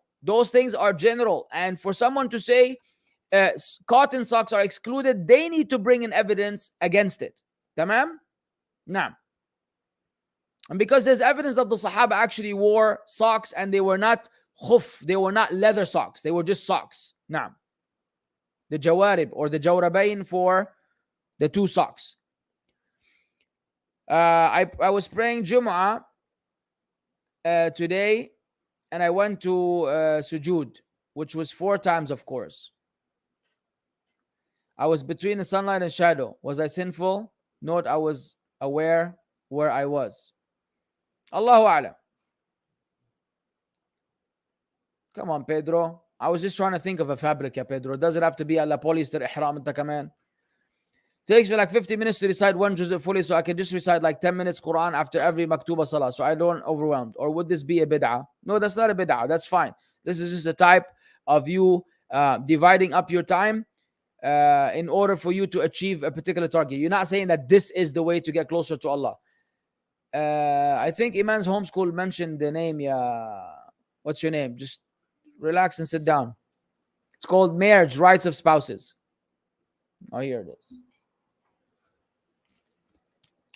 And for someone to say cotton socks are excluded, they need to bring in evidence against it. Tamam? Now, and because there's evidence that the Sahaba actually wore socks and they were not khuf, they were not leather socks, they were just socks. Now, the jawarib or the jawrabain for the two socks. I was praying Jum'ah today, and I went to sujood, which was 4 times, of course. I was between the sunlight and shadow. Was I sinful? Note, I was aware where I was. Allahu A'lam. Come on, Pedro. I was just trying to think of a fabric, yeah, Pedro. Does it have to be a polyester ihram anta kaman? Takes me like 50 minutes to recite one juz fully, so I can just recite like 10 minutes Quran after every maktuba salah, so I don't overwhelmed. Or would this be a bid'ah? No, that's not a bid'ah. That's fine. This is just a type of you dividing up your time in order for you to achieve a particular target. You're not saying that this is the way to get closer to Allah. I think Iman's homeschool mentioned the name. Yeah, what's your name? Just relax and sit down. It's called Marriage Rights of Spouses. Oh, here it is.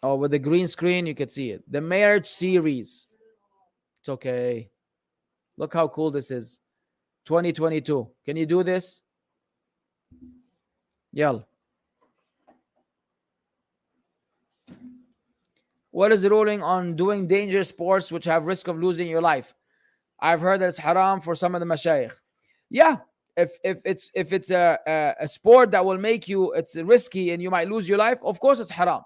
Oh, with the green screen, you can see it. The Marriage Series. It's okay. Look how cool this is. 2022. Can you do this? Yell. What is the ruling on doing dangerous sports which have risk of losing your life? I've heard that it's haram for some of the mashayikh. Yeah, if it's a sport that will make you, it's risky and you might lose your life, of course it's haram.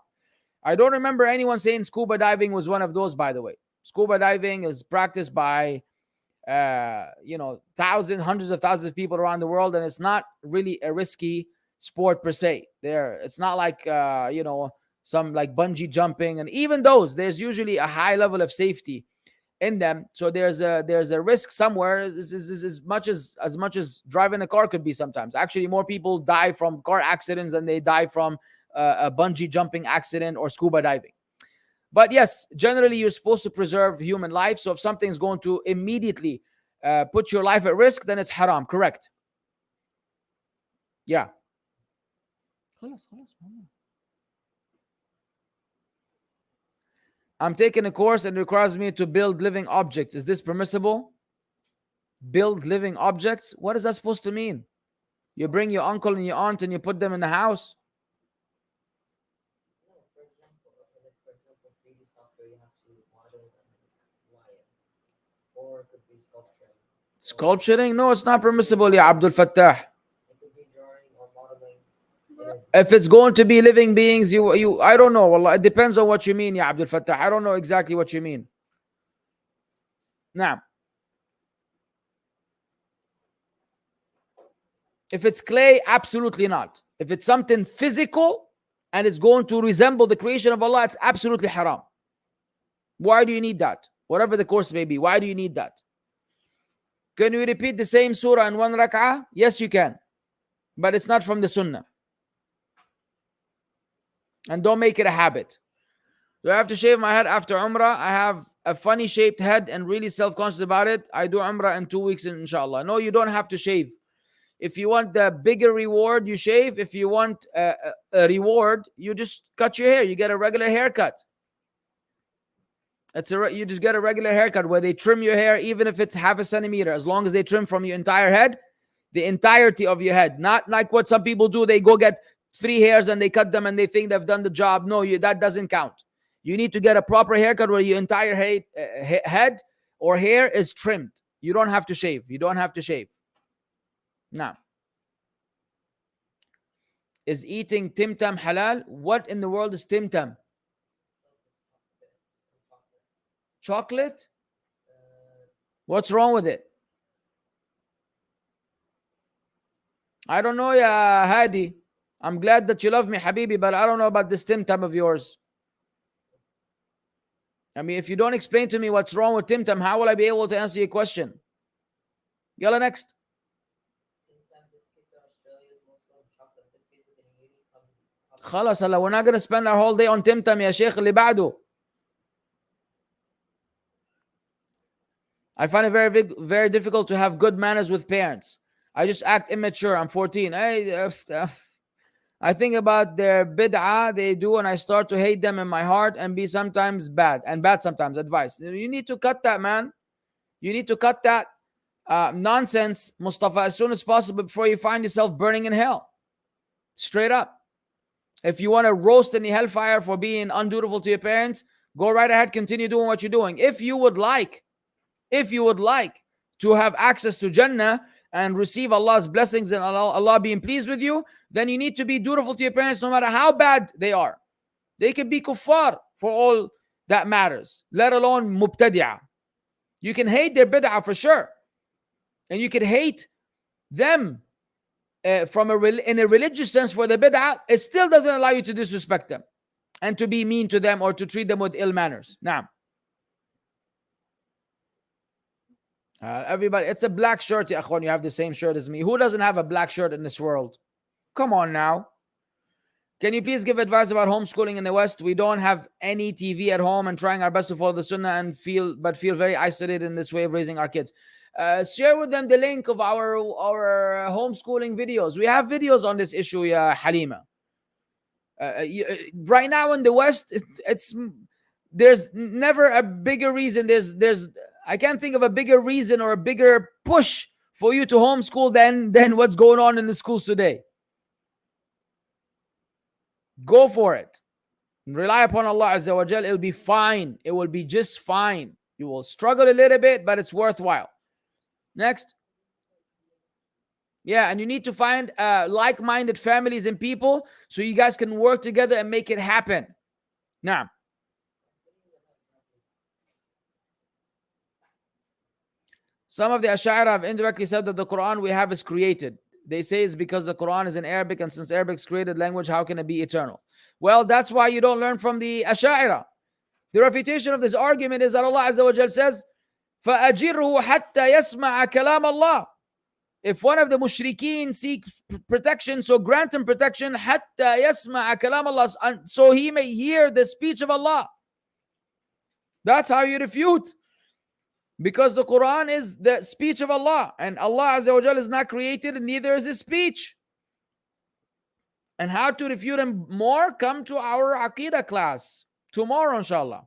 I don't remember anyone saying scuba diving was one of those, by the way. Scuba diving is practiced by thousands, hundreds of thousands of people around the world, and it's not really a risky sport per se. It's not like some like bungee jumping, and even those, there's usually a high level of safety in them. So there's a risk somewhere. This is as much as driving a car could be sometimes. Actually, more people die from car accidents than they die from a bungee jumping accident or scuba diving. But yes, generally you're supposed to preserve human life. So if something's going to immediately put your life at risk, then it's haram. Correct? Yeah. I'm taking a course and it requires me to build living objects. Is this permissible? Build living objects? What is that supposed to mean? You bring your uncle and your aunt and you put them in the house? For example, 3D software, you have to model them live, or it could be sculpturing. Sculpturing? No, it's not permissible, ya Abdul Fattah. It could be drawing or modeling. If it's going to be living beings, you I don't know. Wallah, it depends on what you mean, ya Abdul Fattah. I don't know exactly what you mean. Now, if it's clay, absolutely not. If it's something physical and it's going to resemble the creation of Allah, it's absolutely haram. Why do you need that? Whatever the course may be, why do you need that? Can we repeat the same surah in one rak'ah? Yes, you can. But it's not from the sunnah. And don't make it a habit. Do I have to shave my head after Umrah? I have a funny shaped head and really self-conscious about it. I do Umrah in 2 weeks, inshallah. No, you don't have to shave. If you want the bigger reward, you shave. If you want a reward, you just cut your hair. You get a regular haircut. You just get a regular haircut where they trim your hair, even if it's half a centimeter, as long as they trim from your entire head, the entirety of your head. Not like what some people do. They go get 3 hairs and they cut them and they think they've done the job. No, that doesn't count. You need to get a proper haircut where your entire head or hair is trimmed. You don't have to shave. You don't have to shave. Now, is eating timtam halal? What in the world is timtam? Chocolate? What's wrong with it? I don't know, ya Hadi. I'm glad that you love me, Habibi, but I don't know about this timtam of yours. I mean, if you don't explain to me what's wrong with timtam, how will I be able to answer your question? Yalla, next. خلاص هلا, we're not going to spend our whole day on timtam, ya Sheikh, اللي بعده. I find it very, very difficult to have good manners with parents. I just act immature. I'm 14. I think about their bid'ah they do, and I start to hate them in my heart and be sometimes bad sometimes. Advice. You need to cut that, man. You need to cut that nonsense, Mustafa, as soon as possible before you find yourself burning in hell. Straight up. If you want to roast in the hellfire for being undutiful to your parents, go right ahead, continue doing what you're doing. If you would like to have access to Jannah and receive Allah's blessings and Allah being pleased with you, then you need to be dutiful to your parents no matter how bad they are. They could be kuffar for all that matters, let alone mubtadi'ah. You can hate their bid'ah for sure. And you can hate them in a religious sense for the bid'ah. It still doesn't allow you to disrespect them and to be mean to them or to treat them with ill manners. Now, everybody, it's a black shirt, ya akhwan. You have the same shirt as me. Who doesn't have a black shirt in this world? Come on now. Can you please give advice about homeschooling in the West? We don't have any TV at home and trying our best to follow the Sunnah and feel very isolated in this way of raising our kids. Share with them the link of our homeschooling videos. We have videos on this issue, ya Halima. Right now in the West, there's never a bigger reason. There's I can't think of a bigger reason or a bigger push for you to homeschool than what's going on in the schools today. Go for it. Rely upon Allah Azza wa Jal. It'll be fine. It will be just fine. You will struggle a little bit, but it's worthwhile. Next. Yeah, and you need to find like-minded families and people so you guys can work together and make it happen. Now, some of the Ash'ari have indirectly said that the Quran we have is created. They say it's because the Quran is in Arabic, and since Arabic is created language, how can it be eternal? Well, that's why you don't learn from the Ash'ari. The refutation of this argument is that Allah Azza wa Jal says, فَأَجِرْهُ حَتَّى يَسْمَعَ كَلَامَ اللَّهِ. If one of the mushrikeen seeks protection, so grant him protection, حَتَّى يَسْمَعَ كَلَامَ اللَّهِ, so he may hear the speech of Allah. That's how you refute. Because the Quran is the speech of Allah, and Allah Azza wa Jal is not created, and neither is his speech. And how to refute him more? Come to our Aqidah class tomorrow, inshallah.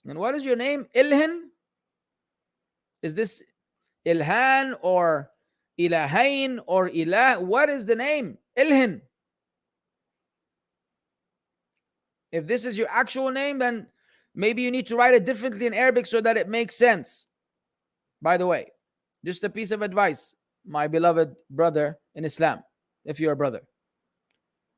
And what is your name? Ilhan? Is this Ilhan or Ilahain or Ilah? What is the name? Ilhan. If this is your actual name, then maybe you need to write it differently in Arabic so that it makes sense. By the way, just a piece of advice, my beloved brother in Islam, if you're a brother.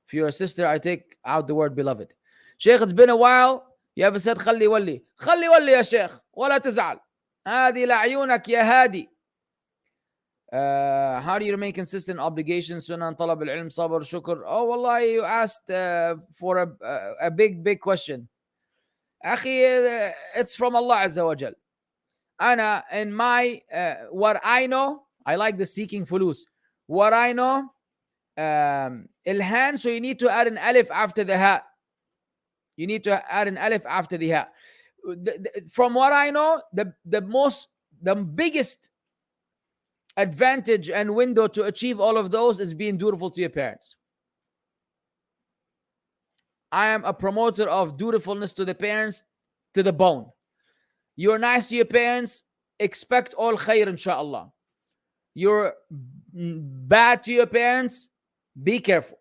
If you're a sister, I take out the word beloved. Sheikh, it's been a while. You haven't said خلي ولي. خلي ولي يا شيخ ولا تزعل. هذه لعيونك يا هادي. How do you remain consistent obligations? Sunnah, طلب العلم, صبر, shukr. Oh, wallah, you asked for a big question. أخي, it's from Allah Azza wa Jal. Ana, in my, what I know, I like the seeking fulus. What I know, ilhan, so you need to add an alif after the ha. You need to add an alif after the ha. From what I know, the biggest advantage and window to achieve all of those is being dutiful to your parents. I am a promoter of dutifulness to the parents to the bone. You're nice to your parents, expect all khair, inshallah. You're bad to your parents, be careful.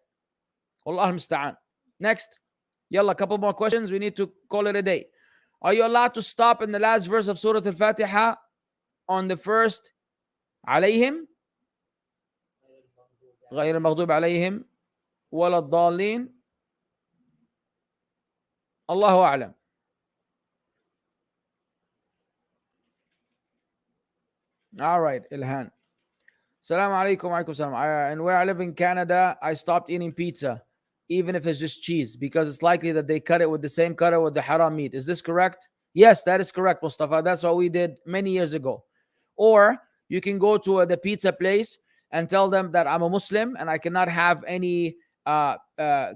Allah musta'an. Next. Yalla, a couple more questions. We need to call it a day. Are you allowed to stop in the last verse of Surah Al-Fatiha on the first عليهم غير المغضوب عليهم ولا الضالين الله أعلم. All right, Ilhan. Assalamu alaikum. Alaikum salam. And where I live in Canada, I stopped eating pizza, even if it's just cheese, because it's likely that they cut it with the same cutter with the haram meat. Is this correct? Yes, that is correct, Mustafa. That's what we did many years ago. Or you can go to the pizza place and tell them that I'm a Muslim and I cannot have any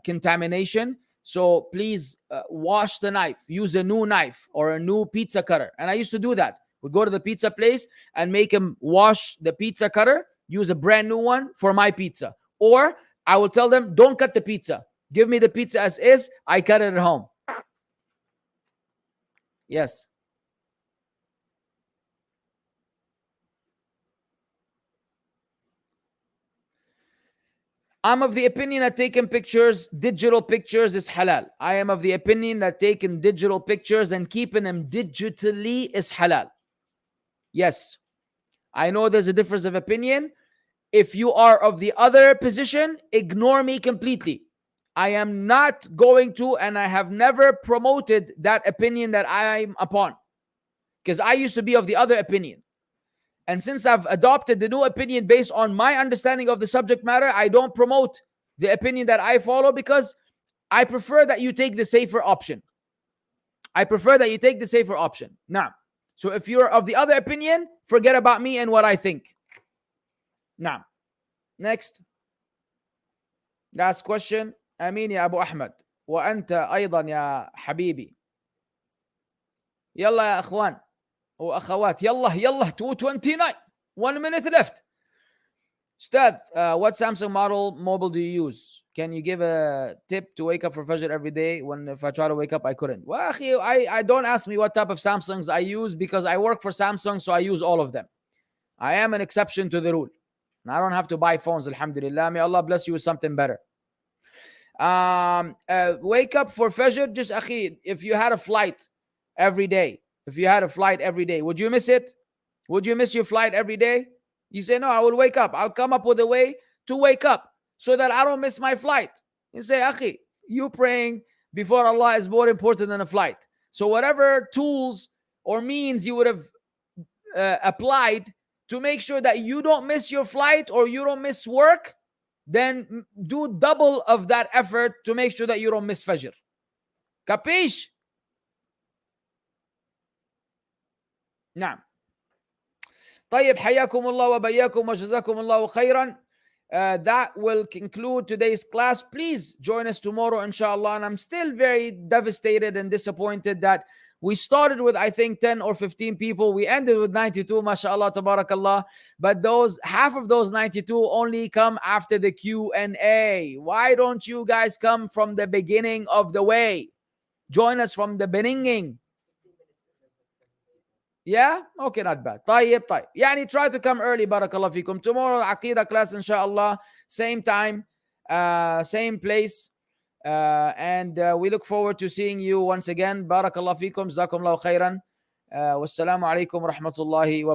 contamination. So please wash the knife. Use a new knife or a new pizza cutter. And I used to do that. We'd go to the pizza place and make them wash the pizza cutter, use a brand new one for my pizza. Or I will tell them, don't cut the pizza. Give me the pizza as is. I cut it at home. Yes. I'm of the opinion that taking pictures, digital pictures, is halal. I am of the opinion that taking digital pictures and keeping them digitally is halal. Yes. I know there's a difference of opinion. If you are of the other position, ignore me completely. I am not going to, and I have never promoted that opinion that I'm upon, because I used to be of the other opinion. And since I've adopted the new opinion based on my understanding of the subject matter, I don't promote the opinion that I follow, because I prefer that you take the safer option. I prefer that you take the safer option. Now, so if you're of the other opinion, forget about me and what I think. Now, next. Last question. امين يا ابو احمد وانت ايضا يا حبيبي. يلا يا اخوان واخوات، يلا يلا 2:29. 1 minute left. Ustad, what Samsung model mobile do you use? Can you give a tip to wake up for Fajr every day when if I try to wake up, I couldn't? Well, I don't ask me what type of Samsungs I use, because I work for Samsung, so I use all of them. I am an exception to the rule. And I don't have to buy phones, alhamdulillah. May Allah bless you with something better. Wake up for Fajr, just akhi, if you had a flight every day, would you miss it? Would you miss your flight every day? You say, no, I will wake up. I'll come up with a way to wake up so that I don't miss my flight. You say, akhi, you praying before Allah is more important than a flight. So whatever tools or means you would have applied to make sure that you don't miss your flight or you don't miss work, then do double of that effort to make sure that you don't miss Fajr. Capish? نعم. طيب حياكم الله وبياكم وجزاكم الله خيرا. That will conclude today's class. Please join us tomorrow, inshallah. And I'm still very devastated and disappointed that we started with, I think, 10 or 15 people. We ended with 92, mashallah, tabarakallah. But half of those 92 only come after the Q&A. Why don't you guys come from the beginning of the way? Join us from the beginning. Yeah? Okay, not bad. طيب. يعني try to come early, barakallah fikum. Tomorrow, Aqidah class, inshallah. Same time, same place. And we look forward to seeing you once again. Barakallah fikum. Jazakumullahu khairan. Wassalamu alaikum wa rahmatullahi wa